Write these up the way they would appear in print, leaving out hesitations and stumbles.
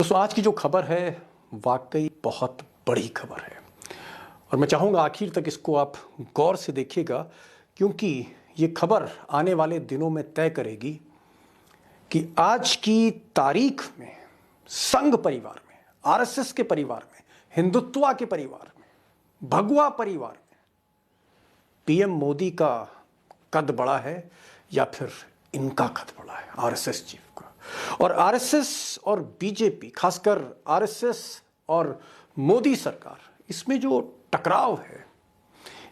दोस्तों आज की जो खबर है वाकई बहुत बड़ी खबर है और मैं चाहूँगा आखिर तक इसको आप गौर से देखिएगा, क्योंकि ये खबर आने वाले दिनों में तय करेगी कि आज की तारीख में संघ परिवार में, आरएसएस के परिवार में, हिंदुत्व के परिवार में, भगवा परिवार में पीएम मोदी का कद बड़ा है या फिर इनका कद बड़ा है, आरएसएस चीफ का। और आरएसएस और बीजेपी, खासकर आरएसएस और मोदी सरकार, इसमें जो टकराव है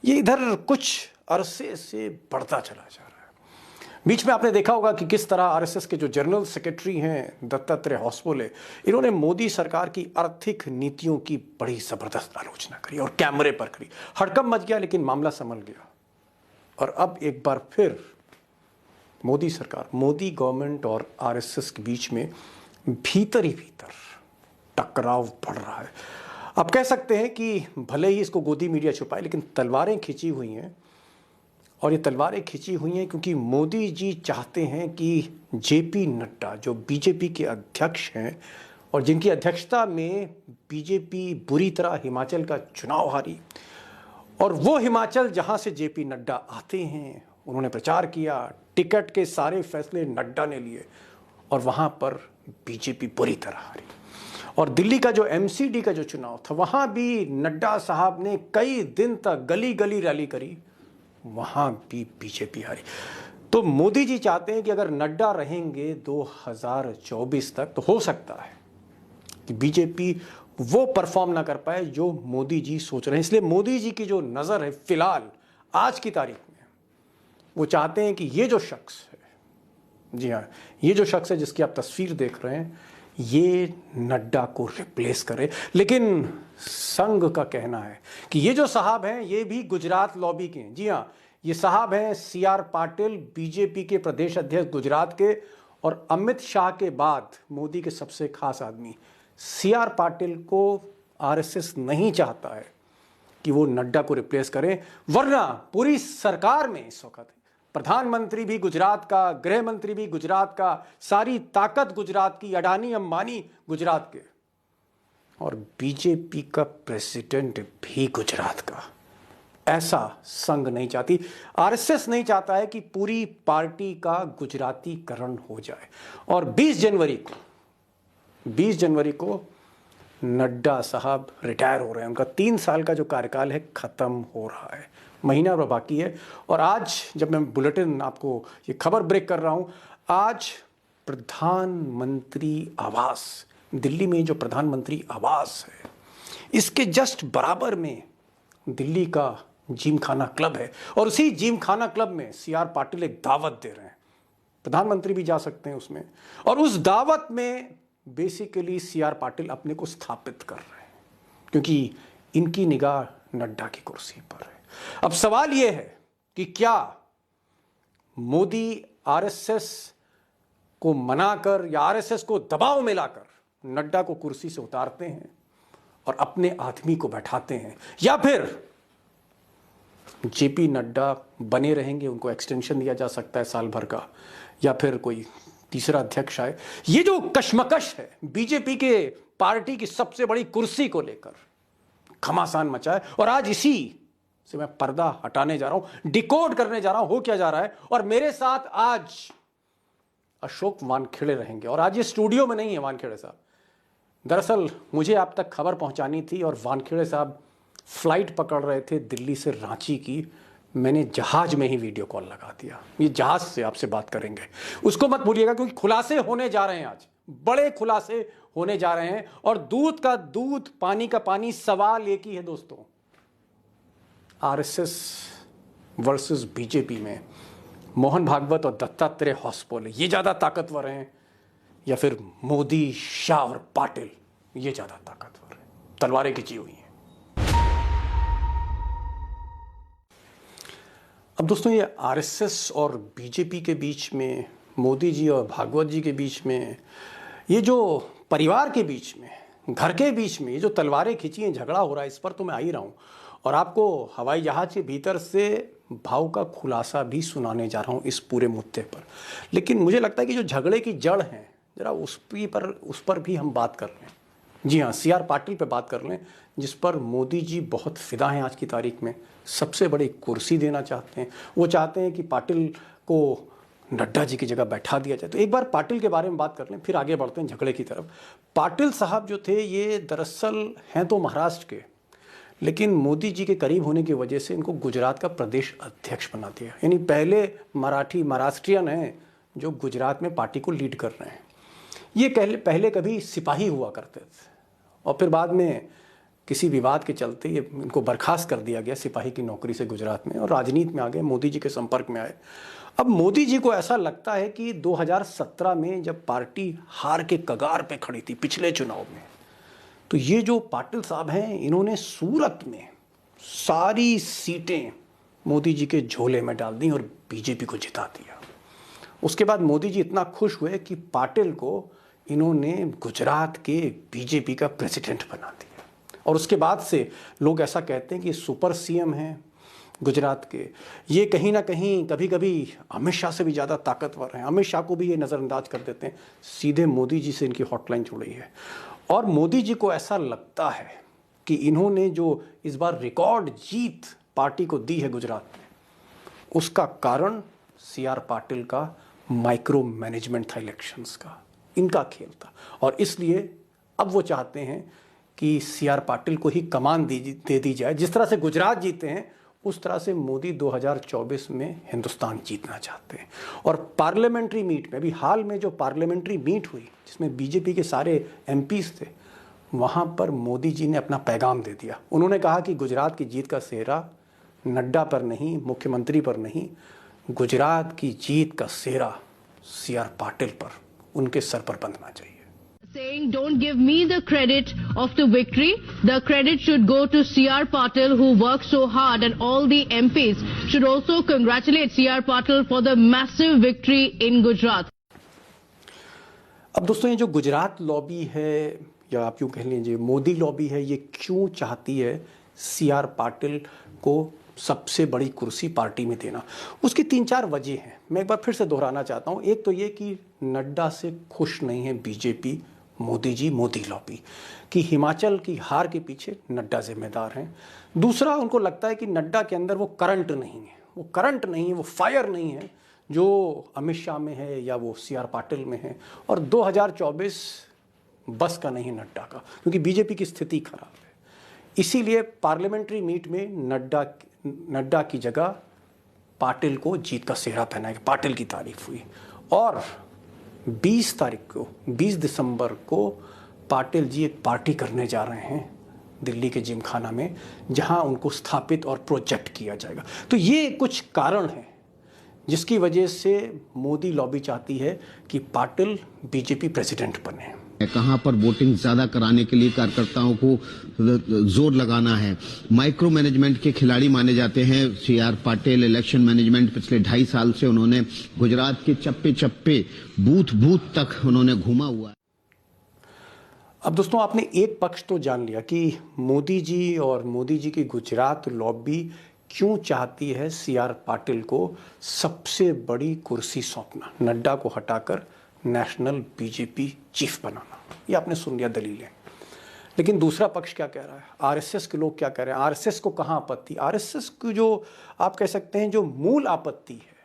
ये इधर कुछ अरसे से बढ़ता चला जा रहा है। बीच में आपने देखा होगा कि किस तरह आरएसएस के जो जनरल सेक्रेटरी हैं दत्तात्रेय होसबोले, इन्होंने मोदी सरकार की आर्थिक नीतियों की बड़ी जबरदस्त आलोचना करी और कैमरे पर करी। हड़कंप मच गया, लेकिन मामला संभल गया। और अब एक बार फिर मोदी सरकार, मोदी गवर्नमेंट और आरएसएस के बीच में भीतर ही भीतर टकराव बढ़ रहा है। आप कह सकते हैं कि भले ही इसको गोदी मीडिया छुपाए, लेकिन तलवारें खिंची हुई हैं। और ये तलवारें खिंची हुई हैं क्योंकि मोदी जी चाहते हैं कि जेपी नड्डा, जो बीजेपी के अध्यक्ष हैं और जिनकी अध्यक्षता में बीजेपी बुरी तरह हिमाचल का चुनाव हारी, और वो हिमाचल जहां से जेपी नड्डा आते हैं, उन्होंने प्रचार किया, टिकट के सारे फैसले नड्डा ने लिए और वहां पर बीजेपी बुरी तरह हारी। और दिल्ली का जो एमसीडी का जो चुनाव था, वहां भी नड्डा साहब ने कई दिन तक गली गली रैली करी, वहां भी बीजेपी हारी। तो मोदी जी चाहते हैं कि अगर नड्डा रहेंगे 2024 तक, तो हो सकता है कि बीजेपी वो परफॉर्म ना कर पाए जो मोदी जी सोच रहे हैं। इसलिए मोदी जी की जो नज़र है फिलहाल आज की तारीख में, वो चाहते हैं कि ये जो शख्स है, जी हाँ, ये जो शख्स है जिसकी आप तस्वीर देख रहे हैं, ये नड्डा को रिप्लेस करे। लेकिन संघ का कहना है कि ये जो साहब हैं ये भी गुजरात लॉबी के हैं। जी हाँ, ये साहब हैं सीआर पाटिल, बीजेपी के प्रदेश अध्यक्ष गुजरात के, और अमित शाह के बाद मोदी के सबसे खास आदमी सीआर पाटिल को आरएसएस नहीं चाहता है कि वो नड्डा को रिप्लेस करें, वरना पूरी सरकार में इस वक्त प्रधानमंत्री भी गुजरात का, गृह मंत्री भी गुजरात का, सारी ताकत गुजरात की, अडानी अंबानी गुजरात के, और बीजेपी का प्रेसिडेंट भी गुजरात का। ऐसा संघ नहीं चाहती, आरएसएस नहीं चाहता है कि पूरी पार्टी का गुजरातीकरण हो जाए। और 20 जनवरी को नड्डा साहब रिटायर हो रहे हैं। उनका 3 साल का जो कार्यकाल है खत्म हो रहा है, महीना और बाकी है। और आज जब मैं बुलेटिन आपको ये खबर ब्रेक कर रहा हूं, आज प्रधानमंत्री आवास, दिल्ली में जो प्रधानमंत्री आवास है, इसके जस्ट बराबर में दिल्ली का जिमखाना क्लब है। और उसी जिमखाना क्लब में सीआर पाटिल एक दावत दे रहे हैं, प्रधानमंत्री भी जा सकते हैं उसमें। और उस दावत में बेसिकली सीआर पाटिल अपने को स्थापित कर रहे हैं, क्योंकि इनकी निगाह नड्डा की कुर्सी पर है। अब सवाल यह है कि क्या मोदी आरएसएस को मनाकर या आरएसएस को दबाव में लाकर नड्डा को कुर्सी से उतारते हैं और अपने आदमी को बैठाते हैं, या फिर जेपी नड्डा बने रहेंगे, उनको एक्सटेंशन दिया जा सकता है साल भर का, या फिर कोई तीसरा अध्यक्ष आए। ये जो कश्मकश है बीजेपी के पार्टी की सबसे बड़ी कुर्सी को लेकर, घमासान मचा है। और आज इसी से मैं पर्दा हटाने जा रहा हूं, डिकोड करने जा रहा हूं हो क्या जा रहा है। और मेरे साथ आज अशोक वानखेड़े रहेंगे। और आज ये स्टूडियो में नहीं है वानखेड़े साहब, दरअसल मुझे आप तक खबर पहुंचानी थी और वानखेड़े साहब फ्लाइट पकड़ रहे थे दिल्ली से रांची की। मैंने जहाज में ही वीडियो कॉल लगा दिया, ये जहाज से आपसे बात करेंगे, उसको मत भूलिएगा, क्योंकि खुलासे होने जा रहे हैं आज, बड़े खुलासे होने जा रहे हैं। और दूध का दूध, पानी का पानी, सवाल एक ही है दोस्तों, आरएसएस वर्सेस बीजेपी में मोहन भागवत और दत्तात्रेय होसबोले ये ज्यादा ताकतवर हैं, या फिर मोदी, शाह और पाटिल ये ज्यादा ताकतवर हैं? तलवारें खिंची हुई हैं। अब दोस्तों ये आरएसएस और बीजेपी के बीच में, मोदी जी और भागवत जी के बीच में, ये जो परिवार के बीच में, घर के बीच में ये जो तलवारें खिंची हैं, झगड़ा हो रहा है, इस पर तो मैं आ ही रहा हूँ। और आपको हवाई जहाज के भीतर से भाव का खुलासा भी सुनाने जा रहा हूँ इस पूरे मुद्दे पर। लेकिन मुझे लगता है कि जो झगड़े की जड़ है जरा उस पर भी हम बात कर लें। जी हाँ, CR पाटिल पे बात कर लें, जिस पर मोदी जी बहुत फिदा हैं आज की तारीख में, सबसे बड़ी कुर्सी देना चाहते हैं। वो चाहते हैं कि पाटिल को नड्डा जी की जगह बैठा दिया जाए। तो एक बार पाटिल के बारे में बात कर लें, फिर आगे बढ़ते हैं झगड़े की तरफ। पाटिल साहब जो थे ये दरअसल हैं तो महाराष्ट्र के, लेकिन मोदी जी के करीब होने की वजह से इनको गुजरात का प्रदेश अध्यक्ष बना दिया। यानी पहले महाराष्ट्रियन हैं जो गुजरात में पार्टी को लीड कर रहे हैं। ये पहले कभी सिपाही हुआ करते थे और फिर बाद में किसी विवाद के चलते ये इनको बर्खास्त कर दिया गया सिपाही की नौकरी से गुजरात में, और राजनीति में आ गए, मोदी जी के संपर्क में आए। अब मोदी जी को ऐसा लगता है कि 2017 में जब पार्टी हार के कगार पे खड़ी थी पिछले चुनाव में, तो ये जो पाटिल साहब हैं इन्होंने सूरत में सारी सीटें मोदी जी के झोले में डाल दी और बीजेपी को जिता दिया। उसके बाद मोदी जी इतना खुश हुए कि पाटिल को इन्होंने गुजरात के बीजेपी का प्रेसिडेंट बना दिया। और उसके बाद से लोग ऐसा कहते हैं कि सुपर CM हैं गुजरात के। ये कहीं ना कहीं कभी कभी अमित शाह से भी ज़्यादा ताकतवर हैं। अमित शाह को भी ये नज़रअंदाज कर देते हैं। सीधे मोदी जी से इनकी हॉटलाइन जुड़ी है। और मोदी जी को ऐसा लगता है कि इन्होंने जो इस बार रिकॉर्ड जीत पार्टी को दी है गुजरात में, उसका कारण CR पाटिल का माइक्रो मैनेजमेंट था, इलेक्शंस का, इनका खेल था। और इसलिए अब वो चाहते हैं कि CR पाटिल को ही कमान दे दी जाए। जिस तरह से गुजरात जीते हैं उस तरह से मोदी 2024 में हिंदुस्तान जीतना चाहते हैं। और पार्लियामेंट्री मीट में, अभी हाल में जो पार्लियामेंट्री मीट हुई जिसमें बीजेपी के सारे MPs थे, वहाँ पर मोदी जी ने अपना पैगाम दे दिया। उन्होंने कहा कि गुजरात की जीत का सेहरा नड्डा पर नहीं, मुख्यमंत्री पर नहीं, गुजरात की जीत का सेहरा CR पाटिल पर, उनके सर पर बंधना चाहिए। Saying, don't give me the credit of the victory. The credit should go to CR Patil, who worked so hard, and all the MPs should also congratulate CR Patil for the massive victory in Gujarat. अब दोस्तों, ये जो Gujarat lobby है, या आप यूँ कह लीजिए मोदी लॉबी है, ये क्यों चाहती है CR पाटिल को सबसे बड़ी कुर्सी पार्टी में देना? उसकी 3-4 वजह हैं। मैं एक बार फिर से दोहराना चाहता हूँ। एक तो ये कि नड्डा से खुश नहीं है बीजेपी, मोदी जी, मोदी लॉबी, कि हिमाचल की हार के पीछे नड्डा जिम्मेदार हैं। दूसरा, उनको लगता है कि नड्डा के अंदर वो करंट नहीं है, वो फायर नहीं है जो अमित शाह में है या वो CR पाटिल में है। और 2024 बस का नहीं नड्डा का, क्योंकि बीजेपी की स्थिति खराब है। इसीलिए पार्लियामेंट्री मीट में नड्डा की जगह पाटिल को जीत का सेहरा पहनाया, पाटिल की तारीफ हुई। और 20 दिसंबर को पाटिल जी एक पार्टी करने जा रहे हैं दिल्ली के जिमखाना में, जहां उनको स्थापित और प्रोजेक्ट किया जाएगा। तो ये कुछ कारण हैं जिसकी वजह से मोदी लॉबी चाहती है कि पाटिल बीजेपी प्रेसिडेंट बने। कहां पर वोटिंग ज्यादा कराने के लिए कार्यकर्ताओं को जोर लगाना है। माइक्रो मैनेजमेंट के खिलाड़ी माने जाते हैं CR पाटिल। इलेक्शन मैनेजमेंट पिछले 2.5 साल से उन्होंने गुजरात के चप्पे चप्पे, बूथ बूथ तक उन्होंने घूमा हुआ है। अब दोस्तों, आपने एक पक्ष तो जान लिया कि मोदी जी और मोदी जी की गुजरात लॉबी क्यों चाहती है CR पाटिल को सबसे बड़ी कुर्सी सौंपना, नड्डा को हटाकर नेशनल बीजेपी चीफ बनाना। ये आपने सुन लिया दलीलें। लेकिन दूसरा पक्ष क्या कह रहा है? RSS के लोग क्या कह रहे हैं? RSS को कहाँ आपत्ति? RSS की जो आप कह सकते हैं जो मूल आपत्ति है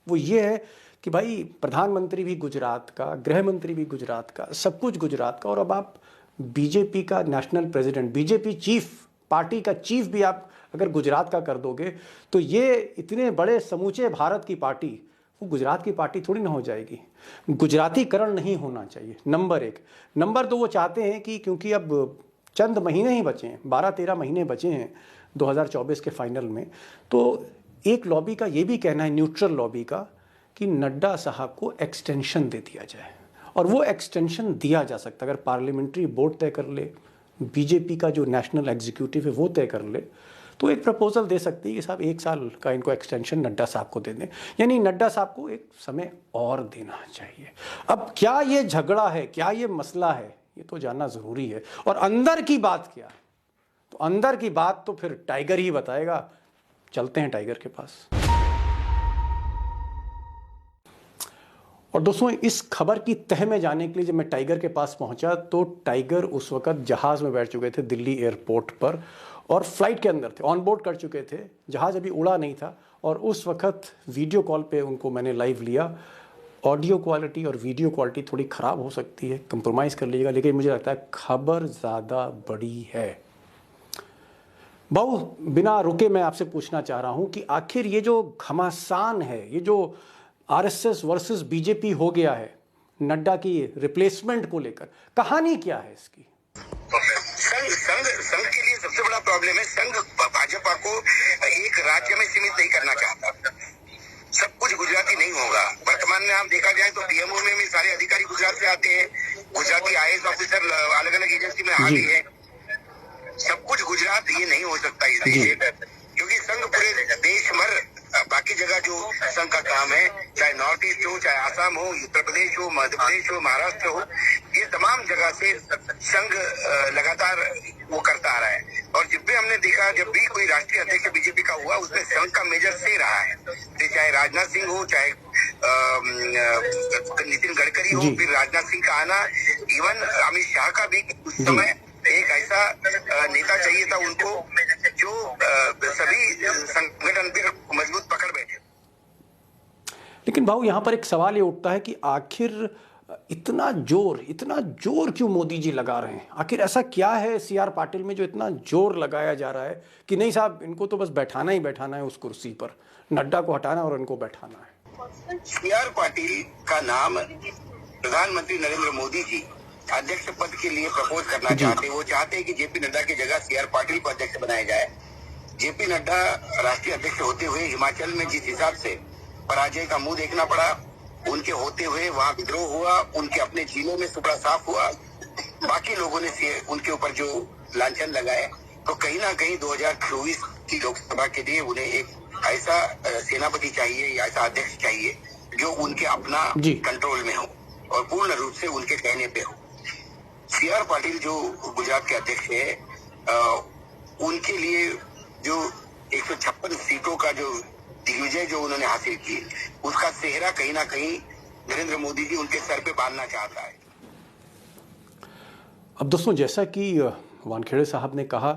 वो ये है कि भाई प्रधानमंत्री भी गुजरात का, गृह मंत्री भी गुजरात का, सब कुछ गुजरात का, और अब आप बीजेपी का national president, BJP chief, party का चीफ भी आप अगर गुजरात का कर दोगे तो ये इतने बड़े समूचे भारत की पार्टी, वो गुजरात की पार्टी थोड़ी ना हो जाएगी। गुजरातीकरण नहीं होना चाहिए, नंबर 1। नंबर 2, वो चाहते हैं कि क्योंकि अब चंद महीने ही बचे हैं, 12-13 महीने बचे हैं 2024 के फाइनल में, तो एक लॉबी का ये भी कहना है, न्यूट्रल लॉबी का, कि नड्डा साहब को एक्सटेंशन दे दिया जाए। और वो एक्सटेंशन दिया जा सकता है अगर पार्लियामेंट्री बोर्ड तय कर ले, बीजेपी का जो नेशनल एग्जीक्यूटिव है वो तय कर ले, तो एक प्रपोजल दे सकती है कि साहब 1 साल का इनको एक्सटेंशन नड्डा साहब को दे दें। यानी नड्डा साहब को एक समय और देना चाहिए। अब क्या ये झगड़ा है, क्या ये मसला है, ये तो जानना ज़रूरी है। और अंदर की बात क्या है, तो अंदर की बात तो फिर टाइगर ही बताएगा। चलते हैं टाइगर के पास। और दोस्तों, इस खबर की तह में जाने के लिए जब मैं टाइगर के पास पहुंचा तो टाइगर उस वक्त जहाज़ में बैठ चुके थे दिल्ली एयरपोर्ट पर और फ्लाइट के अंदर थे, ऑन बोर्ड कर चुके थे, जहाज़ अभी उड़ा नहीं था। और उस वक्त वीडियो कॉल पे उनको मैंने लाइव लिया। ऑडियो क्वालिटी और वीडियो क्वालिटी थोड़ी ख़राब हो सकती है, कंप्रोमाइज़ कर लीजिएगा, लेकिन मुझे लगता है खबर ज़्यादा बड़ी है। बहु बिना रुके मैं आपसे पूछना चाह रहा हूं कि आखिर ये जो घमासान है, ये जो आरएसएस वर्सेस बीजेपी हो गया है नड्डा की रिप्लेसमेंट को लेकर, कहानी क्या है इसकी? संघ के लिए सबसे बड़ा प्रॉब्लम है, संघ भाजपा को एक राज्य में सीमित नहीं करना चाहता। सब कुछ गुजराती नहीं होगा। वर्तमान में आप देखा जाए तो पीएमओ में भी सारे अधिकारी गुजरात से आते हैं, गुजराती आईएएस ऑफिसर अलग अलग एजेंसी में हावी है। सब कुछ गुजरात ये नहीं हो सकता इसलिए, क्योंकि संघ पूरे देश भर बाकी जगह जो संघ का काम है, चाहे नॉर्थ ईस्ट हो, चाहे आसाम हो, उत्तर प्रदेश हो, मध्य प्रदेश हो, महाराष्ट्र हो, ये तमाम जगह से संघ लगातार वो करता आ रहा है। और जब भी हमने देखा, जब भी कोई राष्ट्रीय अध्यक्ष बीजेपी का हुआ, उसमें संघ का मेजर से रहा है। चाहे राजनाथ सिंह हो, चाहे नितिन गडकरी हो, फिर राजनाथ सिंह का आना, इवन अमित शाह का भी उस समय एक ऐसा नेता चाहिए था उनको जो सभी संगठन पर मजबूत पकड़ बैठे। लेकिन भाऊ, यहाँ पर एक सवाल ये उठता है कि आखिर इतना जोर क्यों मोदी जी लगा रहे हैं? आखिर ऐसा क्या है सीआर पाटिल में जो इतना जोर लगाया जा रहा है कि नहीं साहब, इनको तो बस बैठाना ही बैठाना है उस कुर्सी पर, नड्डा को हटाना और इनको बैठाना है। सीआर पाटिल का नाम प्रधानमंत्री नरेंद्र मोदी जी अध्यक्ष पद के लिए प्रपोज करना चाहते हैं। वो चाहते हैं कि जेपी नड्डा की जगह सीआर पाटिल को अध्यक्ष बनाया जाए। जेपी नड्डा राष्ट्रीय अध्यक्ष होते हुए हिमाचल में जिस हिसाब से पराजय का मुंह देखना पड़ा, उनके होते हुए वहां विद्रोह हुआ, उनके अपने जिलों में सुपड़ा साफ हुआ, बाकी लोगों ने उनके ऊपर जो लांछन लगाए, तो कहीं ना कहीं 2024 की लोकसभा के लिए उन्हें एक ऐसा सेनापति चाहिए, ऐसा अध्यक्ष चाहिए जो उनके अपना कंट्रोल में हो और पूर्ण रूप से उनके कहने पे हो। सीआर पाटिल जो गुजरात के अध्यक्ष है, उनके लिए जो 156 सीटों का जो दिग्विजय जो उन्होंने हासिल की, उसका सेहरा कहीं ना कहीं नरेंद्र मोदी जी उनके सर पे बांधना चाहता है। अब दोस्तों, जैसा कि वानखेड़े साहब ने कहा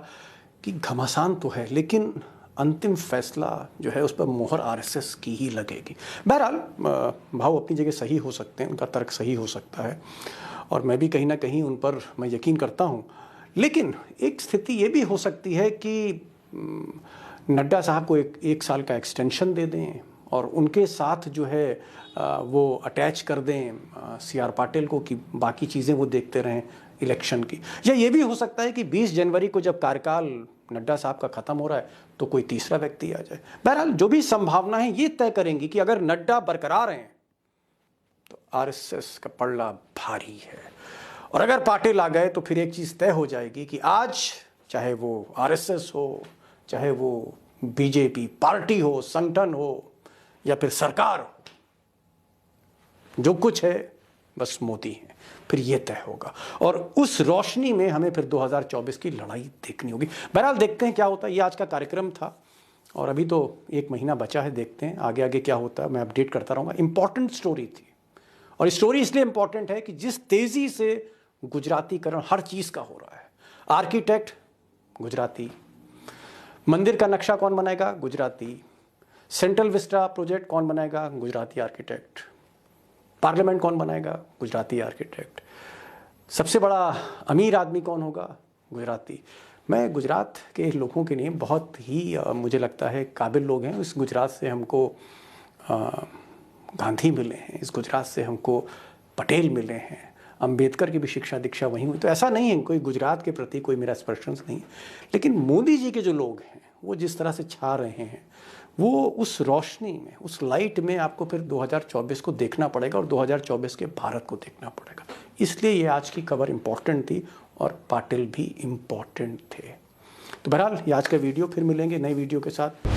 कि घमासान तो है, लेकिन अंतिम फैसला जो है उस पर मोहर आरएसएस की ही लगेगी। बहरहाल भाव अपनी जगह सही हो सकते हैं, उनका तर्क सही हो सकता है और मैं भी कहीं ना कहीं उन पर मैं यकीन करता हूं। लेकिन एक स्थिति ये भी हो सकती है कि नड्डा साहब को एक साल का एक्सटेंशन दे दें और उनके साथ जो है वो अटैच कर दें सीआर पाटिल को, कि बाकी चीज़ें वो देखते रहें इलेक्शन की। या ये भी हो सकता है कि 20 जनवरी को जब कार्यकाल नड्डा साहब का ख़त्म हो रहा है तो कोई तीसरा व्यक्ति आ जाए। बहरहाल जो भी संभावना है ये तय करेंगी कि अगर नड्डा बरकरार हैं तो आरएसएस का पलड़ा भारी है, और अगर पाटिल आ गए तो फिर एक चीज़ तय हो जाएगी कि आज चाहे वो आरएसएस हो, चाहे वो बीजेपी पार्टी हो, संगठन हो या फिर सरकार हो, जो कुछ है बस मोदी है, फिर ये तय होगा। और उस रोशनी में हमें फिर 2024 की लड़ाई देखनी होगी। बहरहाल देखते हैं क्या होता है। ये आज का कार्यक्रम था और अभी तो 1 महीना बचा है, देखते हैं आगे आगे क्या होता है, मैं अपडेट करता रहूँगा। इंपॉर्टेंट स्टोरी थी और स्टोरी इसलिए इंपॉर्टेंट है कि जिस तेज़ी से गुजरातीकरण हर चीज़ का हो रहा है, आर्किटेक्ट गुजराती, मंदिर का नक्शा कौन बनाएगा, गुजराती, सेंट्रल विस्टा प्रोजेक्ट कौन बनाएगा, गुजराती आर्किटेक्ट, पार्लियामेंट कौन बनाएगा, गुजराती आर्किटेक्ट, सबसे बड़ा अमीर आदमी कौन होगा, गुजराती। मैं गुजरात के लोगों के लिए बहुत ही मुझे लगता है काबिल लोग हैं। इस गुजरात से हमको गांधी मिले हैं, इस गुजरात से हमको पटेल मिले हैं, अंबेडकर की भी शिक्षा दीक्षा वहीं हुई। तो ऐसा नहीं है कोई गुजरात के प्रति कोई मेरा स्पर्शंस नहीं, लेकिन मोदी जी के जो लोग हैं वो जिस तरह से छा रहे हैं, वो उस रोशनी में, उस लाइट में आपको फिर 2024 को देखना पड़ेगा और 2024 के भारत को देखना पड़ेगा। इसलिए ये आज की खबर इम्पॉर्टेंट थी और पाटिल भी इम्पॉर्टेंट थे। तो बहरहाल ये आज का वीडियो, फिर मिलेंगे नई वीडियो के साथ।